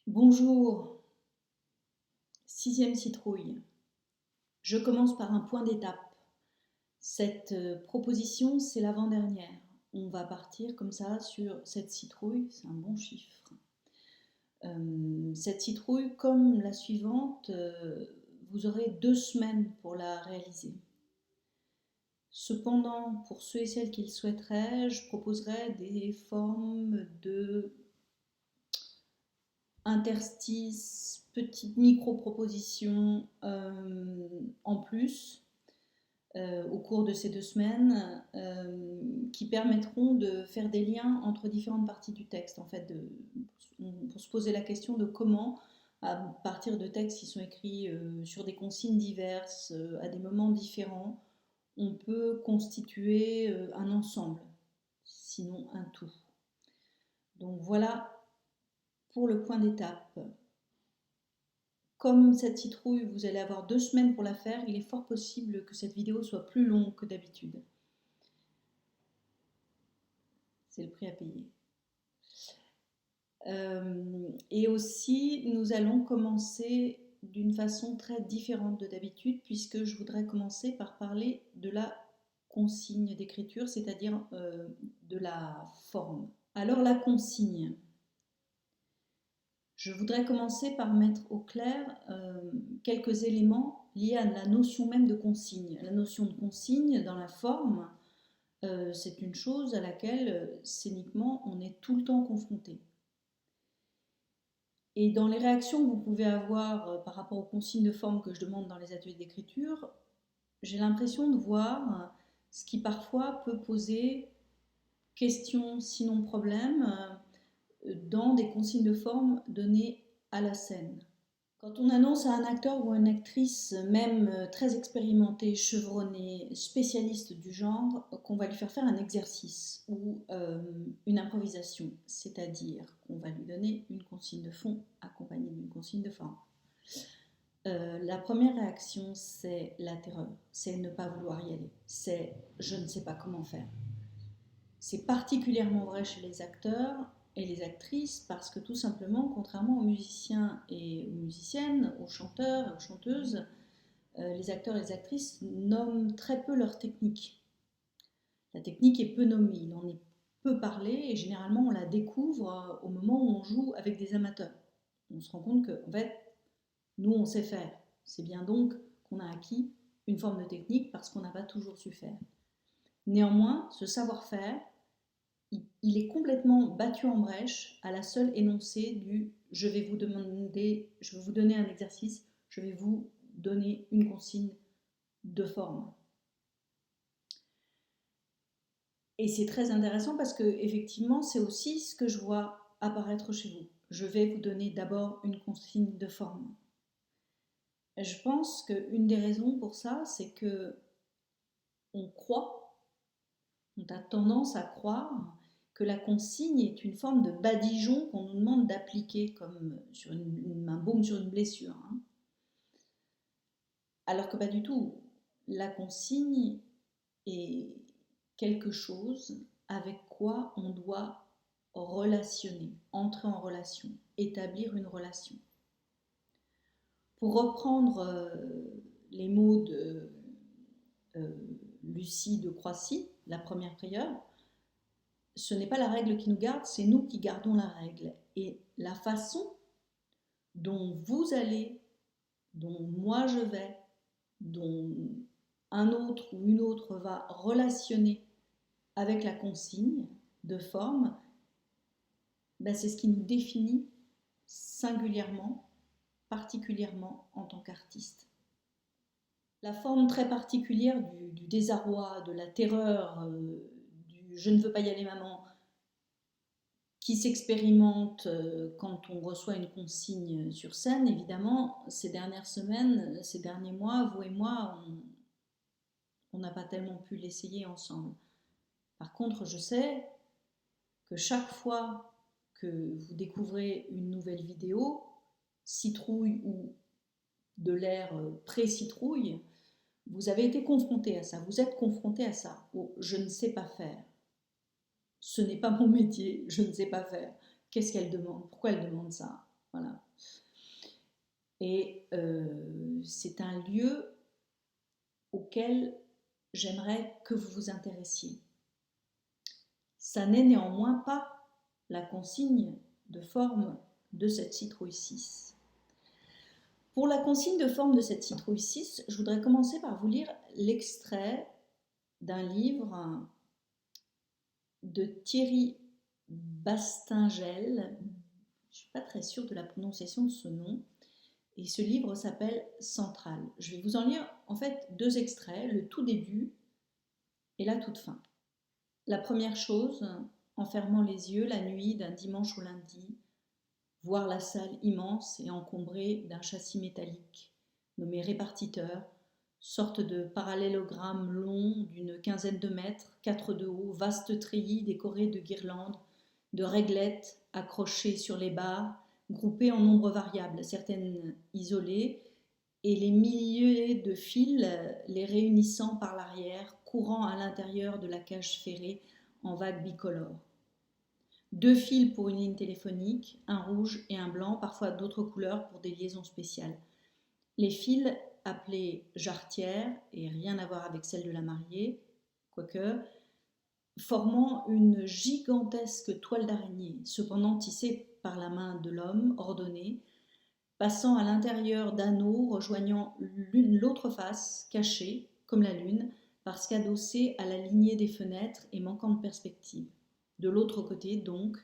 Bonjour, sixième citrouille. Je commence par un point d'étape. Cette proposition, c'est l'avant-dernière. On va partir comme ça sur cette citrouille, c'est un bon chiffre. Cette citrouille, comme la suivante, vous aurez 2 semaines pour la réaliser. Cependant, pour ceux et celles qui le souhaiteraient, je proposerais des formes de interstices, petites micro-propositions en plus au cours de ces 2 semaines qui permettront de faire des liens entre différentes parties du texte, en fait, pour se poser la question de comment, à partir de textes qui sont écrits sur des consignes diverses, à des moments différents, on peut constituer un ensemble, sinon un tout. Donc voilà pour le point d'étape. Comme cette citrouille, vous allez avoir 2 semaines pour la faire, il est fort possible que cette vidéo soit plus longue que d'habitude. C'est le prix à payer. Et aussi, nous allons commencer d'une façon très différente de d'habitude, puisque je voudrais commencer par parler de la consigne d'écriture, c'est-à-dire de la forme. Alors la consigne. Je voudrais commencer par mettre au clair quelques éléments liés à la notion même de consigne. La notion de consigne dans la forme, c'est une chose à laquelle scéniquement on est tout le temps confronté. Et dans les réactions que vous pouvez avoir par rapport aux consignes de forme que je demande dans les ateliers d'écriture, j'ai l'impression de voir ce qui parfois peut poser question, sinon problème, dans des consignes de forme données à la scène. Quand on annonce à un acteur ou une actrice, même très expérimenté, chevronné, spécialiste du genre, qu'on va lui faire un exercice ou une improvisation, c'est-à-dire qu'on va lui donner une consigne de fond accompagnée d'une consigne de forme. La première réaction, c'est la terreur, c'est ne pas vouloir y aller, c'est je ne sais pas comment faire. C'est particulièrement vrai chez les acteurs et les actrices parce que tout simplement, contrairement aux musiciens et aux musiciennes, aux chanteurs et aux chanteuses, les acteurs et les actrices nomment très peu leur technique. La technique est peu nommée, il en est peu parlé et généralement on la découvre au moment où on joue avec des amateurs. On se rend compte qu'en fait, nous on sait faire. C'est bien donc qu'on a acquis une forme de technique parce qu'on n'a pas toujours su faire. Néanmoins, ce savoir-faire, il est complètement battu en brèche à la seule énoncée du je vais vous donner un exercice, je vais vous donner une consigne de forme. Et c'est très intéressant parce que effectivement, c'est aussi ce que je vois apparaître chez vous. Je vais vous donner d'abord une consigne de forme. Je pense qu'une des raisons pour ça, c'est que on a tendance à croire que la consigne est une forme de badigeon qu'on nous demande d'appliquer comme sur un baume sur une blessure. Hein. Alors que pas du tout. La consigne est quelque chose avec quoi on doit relationner, entrer en relation, établir une relation. Pour reprendre les mots de Lucie de Croissy, la première prieure, ce n'est pas la règle qui nous garde, c'est nous qui gardons la règle. Et la façon dont vous allez, dont moi je vais, dont un autre ou une autre va relationner avec la consigne de forme, ben c'est ce qui nous définit singulièrement, particulièrement en tant qu'artiste. La forme très particulière du désarroi, de la terreur, du je ne veux pas y aller maman, qui s'expérimente quand on reçoit une consigne sur scène, évidemment, ces dernières semaines, ces derniers mois, vous et moi, on n'a pas tellement pu l'essayer ensemble. Par contre, je sais que chaque fois que vous découvrez une nouvelle vidéo, citrouille ou de l'ère pré-citrouille, vous avez été confronté à ça, vous êtes confronté à ça. Oh, je ne sais pas faire. Ce n'est pas mon métier, je ne sais pas faire. Qu'est-ce qu'elle demande? Pourquoi elle demande ça? Voilà. Et c'est un lieu auquel j'aimerais que vous vous intéressiez. Ça n'est néanmoins pas la consigne de forme de cette citrouille 6. Pour la consigne de forme de cette citrouille 6, je voudrais commencer par vous lire l'extrait d'un livre de Thierry Bastingel. Je ne suis pas très sûre de la prononciation de ce nom. Et ce livre s'appelle Centrale. Je vais vous en lire en fait 2 extraits, le tout début et la toute fin. La première chose, en fermant les yeux la nuit d'un dimanche au lundi, voir la salle immense et encombrée d'un châssis métallique, nommé répartiteur, sorte de parallélogramme long d'une quinzaine de mètres, 4 de haut, vaste treillis décoré de guirlandes, de réglettes accrochées sur les barres, groupées en nombre variable, certaines isolées, et les milliers de fils les réunissant par l'arrière, courant à l'intérieur de la cage ferrée en vagues bicolores. 2 fils pour une ligne téléphonique, un rouge et un blanc, parfois d'autres couleurs pour des liaisons spéciales. Les fils, appelées jarretières, et rien à voir avec celle de la mariée, quoique, formant une gigantesque toile d'araignée, cependant tissée par la main de l'homme, ordonnée, passant à l'intérieur d'anneaux rejoignant l'autre face, cachée, comme la lune, parce qu'adossée à la lignée des fenêtres et manquant de perspective. De l'autre côté, donc,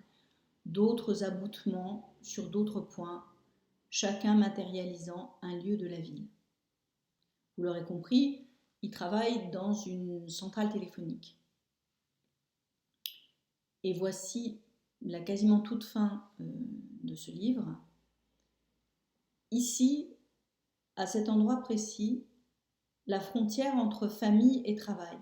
d'autres aboutements sur d'autres points, chacun matérialisant un lieu de la ville. Vous l'aurez compris, il travaille dans une centrale téléphonique. Et voici la quasiment toute fin de ce livre. Ici, à cet endroit précis, la frontière entre famille et travail.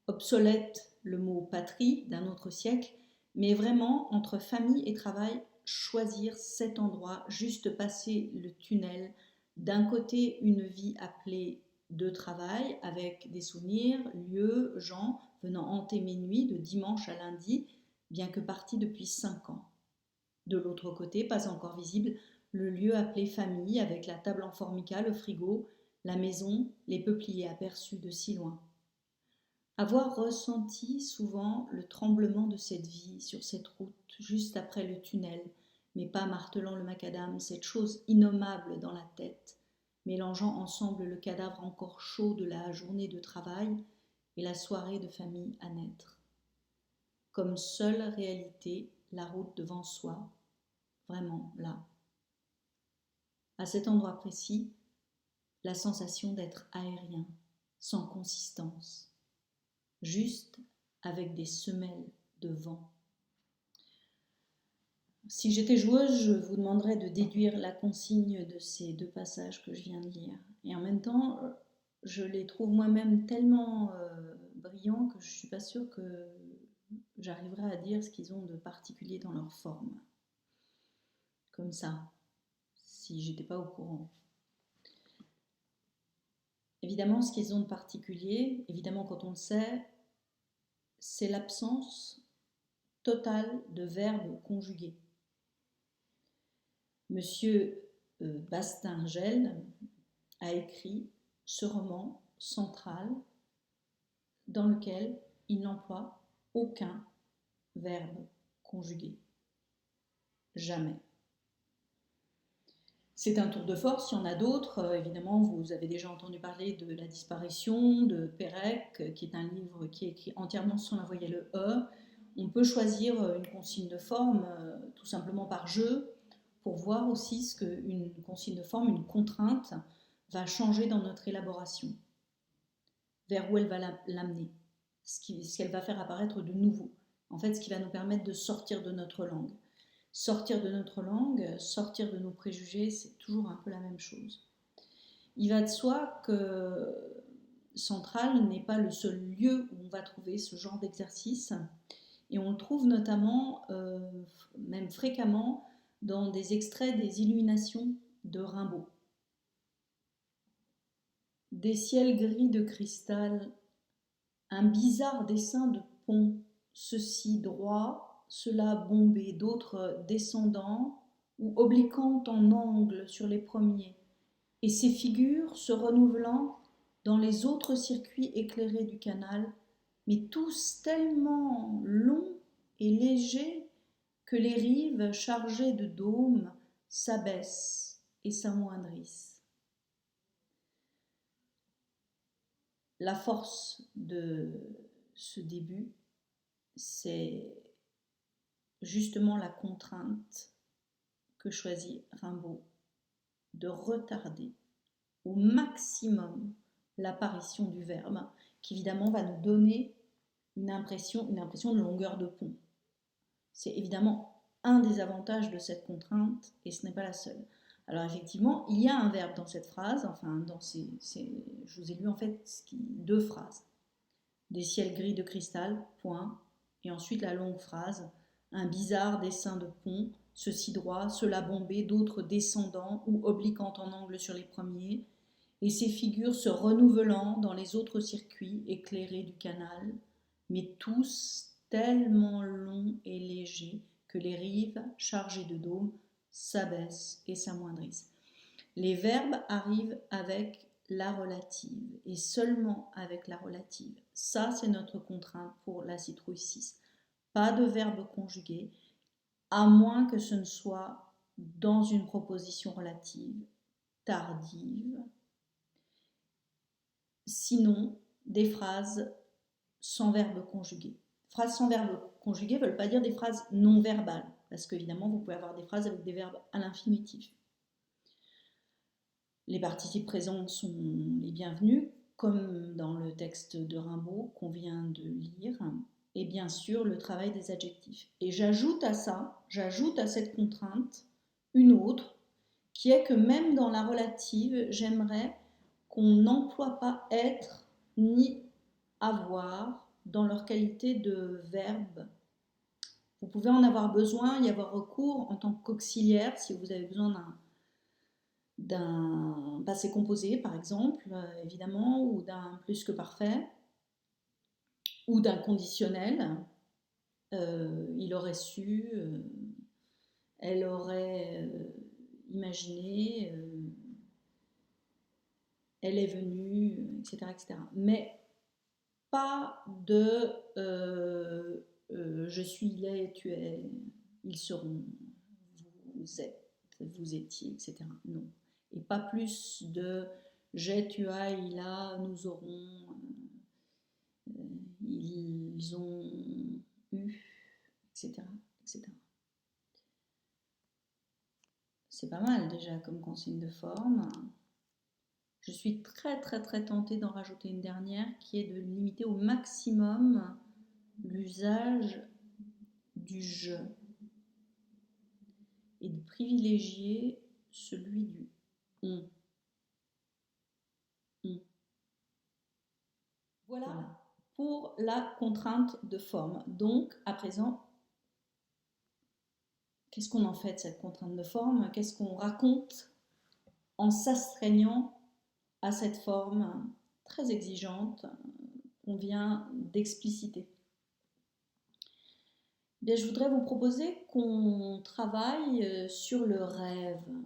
Obsolète le mot patrie d'un autre siècle, mais vraiment entre famille et travail, choisir cet endroit, juste passer le tunnel, d'un côté une vie appelée de travail, avec des souvenirs, lieux, gens venant hanter mes nuits de dimanche à lundi, bien que parti depuis 5 ans. De l'autre côté, pas encore visible, le lieu appelé famille, avec la table en formica, le frigo, la maison, les peupliers aperçus de si loin. Avoir ressenti souvent le tremblement de cette vie sur cette route, juste après le tunnel, mais pas martelant le macadam, cette chose innommable dans la tête, mélangeant ensemble le cadavre encore chaud de la journée de travail et la soirée de famille à naître. Comme seule réalité, la route devant soi, vraiment là. À cet endroit précis, la sensation d'être aérien, sans consistance, juste avec des semelles de vent. Si j'étais joueuse, je vous demanderais de déduire la consigne de ces 2 passages que je viens de lire. Et en même temps, je les trouve moi-même tellement brillants que je ne suis pas sûre que j'arriverai à dire ce qu'ils ont de particulier dans leur forme. Comme ça, si j'étais pas au courant. Évidemment, ce qu'ils ont de particulier, évidemment quand on le sait, c'est l'absence totale de verbes conjugués. Monsieur Bastingel a écrit ce roman central dans lequel il n'emploie aucun verbe conjugué. Jamais. C'est un tour de force, il y en a d'autres. Évidemment, vous avez déjà entendu parler de La disparition de Pérec, qui est un livre qui est écrit entièrement sans la voyelle E. On peut choisir une consigne de forme tout simplement par jeu, pour voir aussi ce qu'une consigne de forme, une contrainte, va changer dans notre élaboration, vers où elle va l'amener, ce qu'elle va faire apparaître de nouveau, en fait ce qui va nous permettre de sortir de notre langue. Sortir de notre langue, sortir de nos préjugés, c'est toujours un peu la même chose. Il va de soi que Centrale n'est pas le seul lieu où on va trouver ce genre d'exercice, et on le trouve notamment, même fréquemment, dans des extraits des Illuminations de Rimbaud. Des ciels gris de cristal, un bizarre dessin de pont, ceci droit, cela bombé, d'autres descendants, ou obliquant en angle sur les premiers, et ces figures se renouvelant dans les autres circuits éclairés du canal, mais tous tellement longs et légers que les rives chargées de dômes s'abaissent et s'amoindrissent. La force de ce début, c'est justement la contrainte que choisit Rimbaud de retarder au maximum l'apparition du verbe, qui évidemment va nous donner une impression de longueur de pont. C'est évidemment un des avantages de cette contrainte, et ce n'est pas la seule. Alors effectivement, il y a un verbe dans cette phrase, enfin je vous ai lu en fait deux phrases. Des ciels gris de cristal, point, et ensuite la longue phrase, un bizarre dessin de pont, ceux-ci droits, ceux-là bombés, d'autres descendants ou obliquant en angle sur les premiers, et ces figures se renouvelant dans les autres circuits éclairés du canal, mais tous tellement longs et légers que les rives, chargées de dômes, s'abaissent et s'amoindrissent. Les verbes arrivent avec la relative, et seulement avec la relative. Ça, c'est notre contrainte pour la citrouille 6. Pas de verbe conjugué, à moins que ce ne soit dans une proposition relative tardive. Sinon, des phrases sans verbe conjugué. Phrases sans verbe conjugué ne veulent pas dire des phrases non verbales, parce qu'évidemment, vous pouvez avoir des phrases avec des verbes à l'infinitif. Les participes présents sont les bienvenus, comme dans le texte de Rimbaud qu'on vient de lire, et bien sûr le travail des adjectifs. Et j'ajoute à cette contrainte, une autre, qui est que même dans la relative, j'aimerais qu'on n'emploie pas être ni avoir dans leur qualité de verbe. Vous pouvez en avoir besoin, y avoir recours en tant qu'auxiliaire si vous avez besoin d'un passé composé, par exemple, évidemment, ou d'un plus que parfait, ou d'un conditionnel. Il aurait su, elle aurait imaginé, elle est venue, etc., etc. Mais pas de je suis, il est, tu es, ils seront, vous êtes, vous étiez, etc. Non. Et pas plus de j'ai, tu as, il a, nous aurons, ils ont eu, etc., etc. C'est pas mal déjà comme consigne de forme. Je suis très très très tentée d'en rajouter une dernière qui est de limiter au maximum l'usage du je et de privilégier celui du on. On. Voilà pour la contrainte de forme. Donc, à présent, qu'est-ce qu'on en fait de cette contrainte de forme? Qu'est-ce qu'on raconte en s'astreignant à cette forme très exigeante qu'on vient d'expliciter? Bien, je voudrais vous proposer qu'on travaille sur le rêve.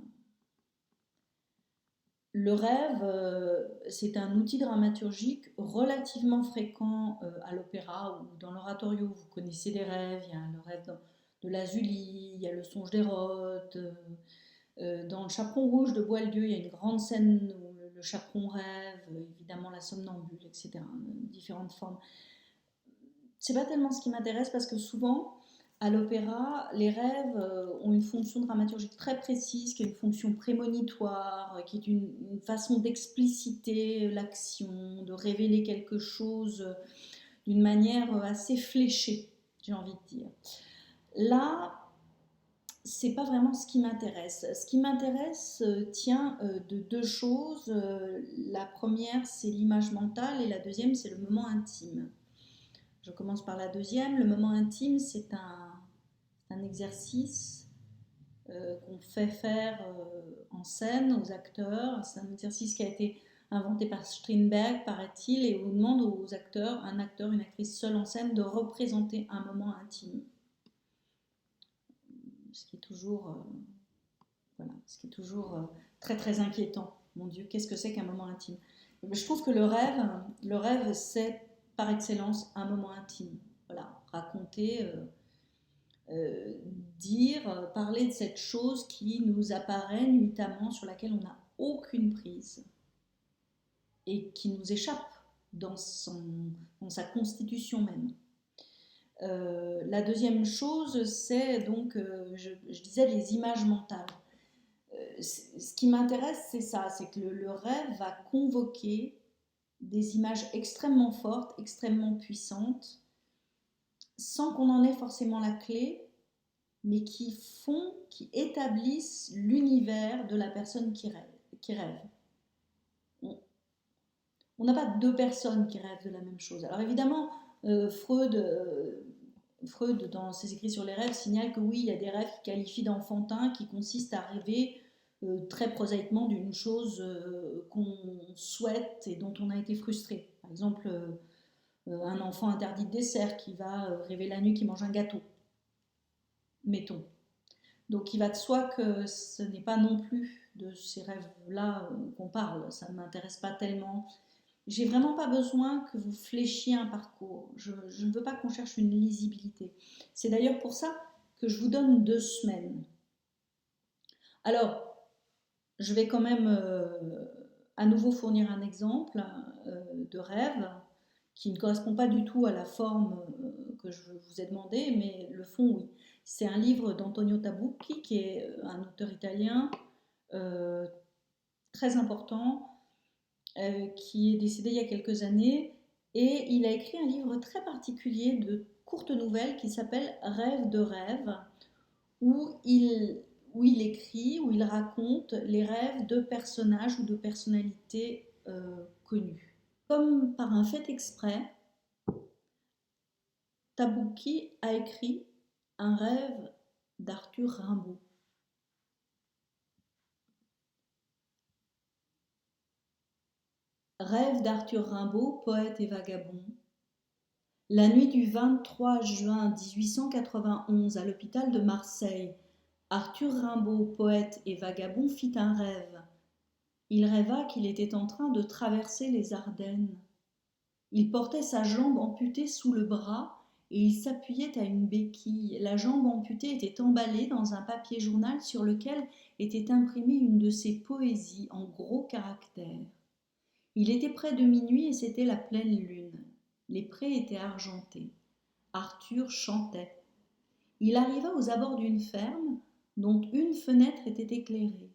Le rêve, c'est un outil dramaturgique relativement fréquent à l'opéra ou dans l'oratorio. Vous connaissez les rêves, il y a le rêve de Lazuli, il y a le songe d'Hérote. Dans le Chaperon rouge de Boieldieu, il y a une grande scène où le chaperon rêve, évidemment la somnambule, etc. Différentes formes. C'est pas tellement ce qui m'intéresse parce que souvent, à l'opéra, les rêves ont une fonction dramaturgique très précise, qui est une fonction prémonitoire, qui est une façon d'expliciter l'action, de révéler quelque chose d'une manière assez fléchée, j'ai envie de dire. Là, c'est pas vraiment ce qui m'intéresse. Ce qui m'intéresse tient de deux choses. La première, c'est l'image mentale, et la deuxième, c'est le moment intime. Je commence par la deuxième. Le moment intime, c'est un exercice qu'on fait faire en scène aux acteurs. C'est un exercice qui a été inventé par Strindberg, paraît-il, et on demande aux acteurs, un acteur, une actrice seule en scène, de représenter un moment intime. Ce qui est toujours ce qui est toujours très très inquiétant. Mon Dieu, qu'est-ce que c'est qu'un moment intime? Je trouve que le rêve, c'est par excellence un moment intime. Voilà, raconter, euh, dire, parler de cette chose qui nous apparaît nuitamment, sur laquelle on n'a aucune prise et qui nous échappe dans, dans sa constitution même. La deuxième chose, c'est donc, je disais, les images mentales. Ce qui m'intéresse, c'est ça, c'est que le rêve va convoquer des images extrêmement fortes, extrêmement puissantes, sans qu'on en ait forcément la clé, mais qui établissent l'univers de la personne qui rêve. On n'a pas deux personnes qui rêvent de la même chose. Alors évidemment, Freud, dans ses écrits sur les rêves, signale que oui, il y a des rêves qu'il qualifie d'enfantins, qui consistent à rêver très prosaïquement d'une chose qu'on souhaite et dont on a été frustré. Par exemple, un enfant interdit de dessert qui va rêver la nuit qu'il mange un gâteau, mettons. Donc il va de soi que ce n'est pas non plus de ces rêves-là qu'on parle, ça ne m'intéresse pas tellement. J'ai vraiment pas besoin que vous fléchiez un parcours. Je ne veux pas qu'on cherche une lisibilité. C'est d'ailleurs pour ça que je vous donne 2 semaines. Alors, je vais quand même à nouveau fournir un exemple de rêve qui ne correspond pas du tout à la forme que je vous ai demandé, mais le fond, oui. C'est un livre d'Antonio Tabucchi, qui est un auteur italien euh, très important, qui est décédé il y a quelques années, et il a écrit un livre très particulier de courtes nouvelles qui s'appelle Rêve de rêve, où où il raconte les rêves de personnages ou de personnalités connues. Comme par un fait exprès, Tabucchi a écrit un rêve d'Arthur Rimbaud. Rêve d'Arthur Rimbaud, poète et vagabond. La nuit du 23 juin 1891, à l'hôpital de Marseille, Arthur Rimbaud, poète et vagabond, fit un rêve. Il rêva qu'il était en train de traverser les Ardennes. Il portait sa jambe amputée sous le bras et il s'appuyait à une béquille. La jambe amputée était emballée dans un papier journal sur lequel était imprimée une de ses poésies en gros caractères. Il était près de minuit et c'était la pleine lune. Les prés étaient argentés. Arthur chantait. Il arriva aux abords d'une ferme dont une fenêtre était éclairée.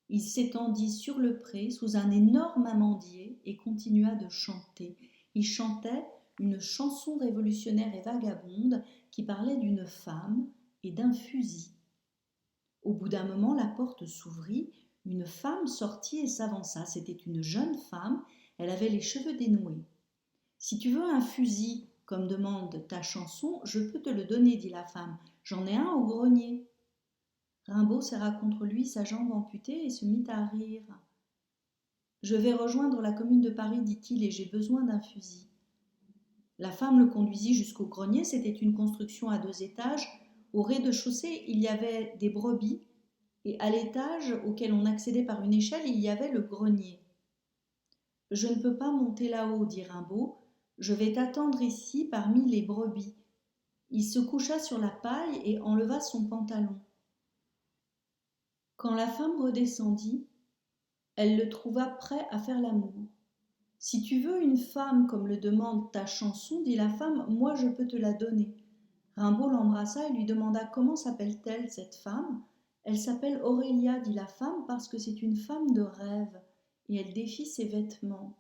Il s'étendit sur le pré sous un énorme amandier et continua de chanter. Il chantait une chanson révolutionnaire et vagabonde qui parlait d'une femme et d'un fusil. Au bout d'un moment, la porte s'ouvrit, une femme sortit et s'avança. C'était une jeune femme, elle avait les cheveux dénoués. « Si tu veux un fusil, comme demande ta chanson, je peux te le donner, dit la femme. J'en ai un au grenier. » Rimbaud serra contre lui sa jambe amputée et se mit à rire. « Je vais rejoindre la commune de Paris, dit-il, et j'ai besoin d'un fusil. » La femme le conduisit jusqu'au grenier, c'était une construction à 2 étages. Au rez-de-chaussée, il y avait des brebis, et à l'étage auquel on accédait par une échelle, il y avait le grenier. « Je ne peux pas monter là-haut, dit Rimbaud, je vais t'attendre ici parmi les brebis. » Il se coucha sur la paille et enleva son pantalon. Quand la femme redescendit, elle le trouva prêt à faire l'amour. « Si tu veux une femme comme le demande ta chanson, dit la femme, moi je peux te la donner. » Rimbaud l'embrassa et lui demanda comment s'appelle-t-elle cette femme. « Elle s'appelle Aurélia, dit la femme, parce que c'est une femme de rêve, et elle défit ses vêtements. »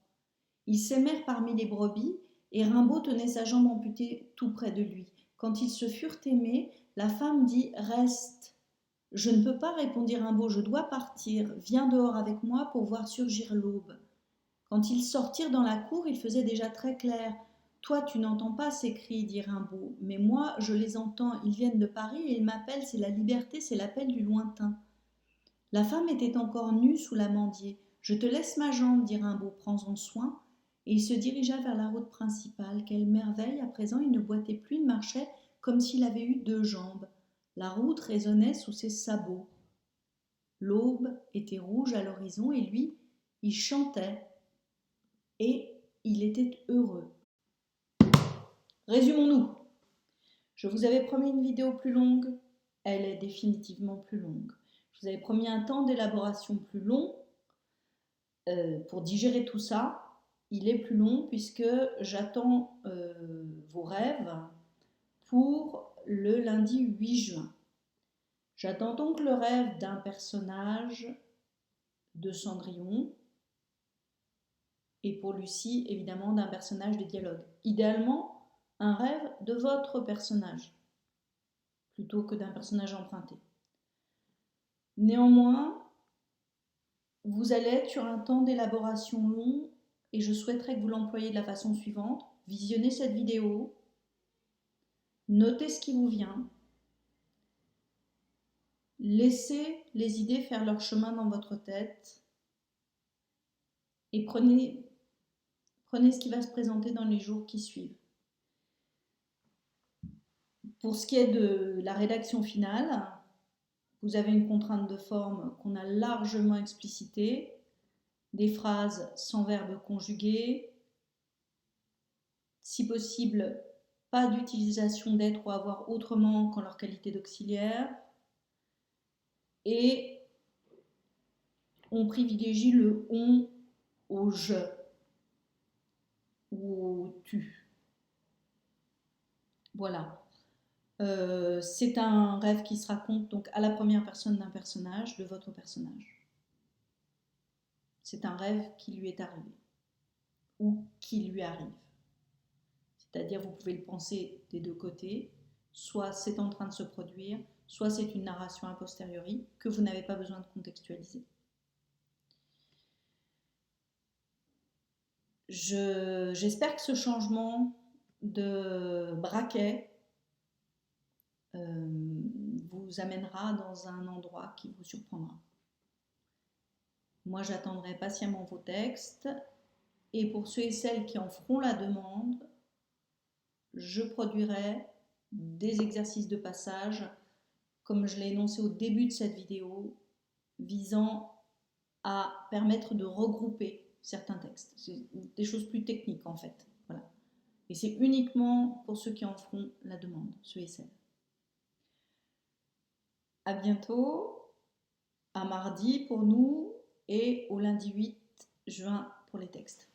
Ils s'aimèrent parmi les brebis, et Rimbaud tenait sa jambe amputée tout près de lui. Quand ils se furent aimés, la femme dit « Reste. » « Je ne peux pas, répondit Rimbaud, je dois partir. Viens dehors avec moi pour voir surgir l'aube. » Quand ils sortirent dans la cour, il faisait déjà très clair. « Toi, tu n'entends pas ces cris, dit Rimbaud, mais moi, je les entends. Ils viennent de Paris et ils m'appellent, c'est la liberté, c'est l'appel du lointain. » La femme était encore nue sous l'amandier. « Je te laisse ma jambe, dit Rimbaud, prends-en soin. » Et il se dirigea vers la route principale. Quelle merveille, à présent il ne boitait plus, il marchait comme s'il avait eu 2 jambes. La route résonnait sous ses sabots. L'aube était rouge à l'horizon et lui, il chantait et il était heureux. Résumons-nous. Je vous avais promis une vidéo plus longue, elle est définitivement plus longue. Je vous avais promis un temps d'élaboration plus long pour digérer tout ça. Il est plus long puisque j'attends vos rêves pour le lundi 8 juin. J'attends donc le rêve d'un personnage de Cendrillon et pour Lucie, évidemment, d'un personnage des dialogues. Idéalement, un rêve de votre personnage plutôt que d'un personnage emprunté. Néanmoins, vous allez être sur un temps d'élaboration long et je souhaiterais que vous l'employiez de la façon suivante. Visionnez cette vidéo, notez ce qui vous vient, laissez les idées faire leur chemin dans votre tête et prenez ce qui va se présenter dans les jours qui suivent. Pour ce qui est de la rédaction finale, vous avez une contrainte de forme qu'on a largement explicitée, des phrases sans verbe conjugué, si possible, pas d'utilisation d'être ou avoir autrement qu'en leur qualité d'auxiliaire, et on privilégie le on au je ou au tu. Voilà. C'est un rêve qui se raconte donc à la première personne d'un personnage, de votre personnage. C'est un rêve qui lui est arrivé ou qui lui arrive. C'est-à-dire vous pouvez le penser des deux côtés, soit c'est en train de se produire, soit c'est une narration a posteriori que vous n'avez pas besoin de contextualiser. J'espère que ce changement de braquet vous amènera dans un endroit qui vous surprendra. Moi, j'attendrai patiemment vos textes et pour ceux et celles qui en feront la demande, je produirai des exercices de passage, comme je l'ai énoncé au début de cette vidéo, visant à permettre de regrouper certains textes. C'est des choses plus techniques en fait. Voilà. Et c'est uniquement pour ceux qui en feront la demande, ceux et celles. À bientôt, à mardi pour nous et au lundi 8 juin pour les textes.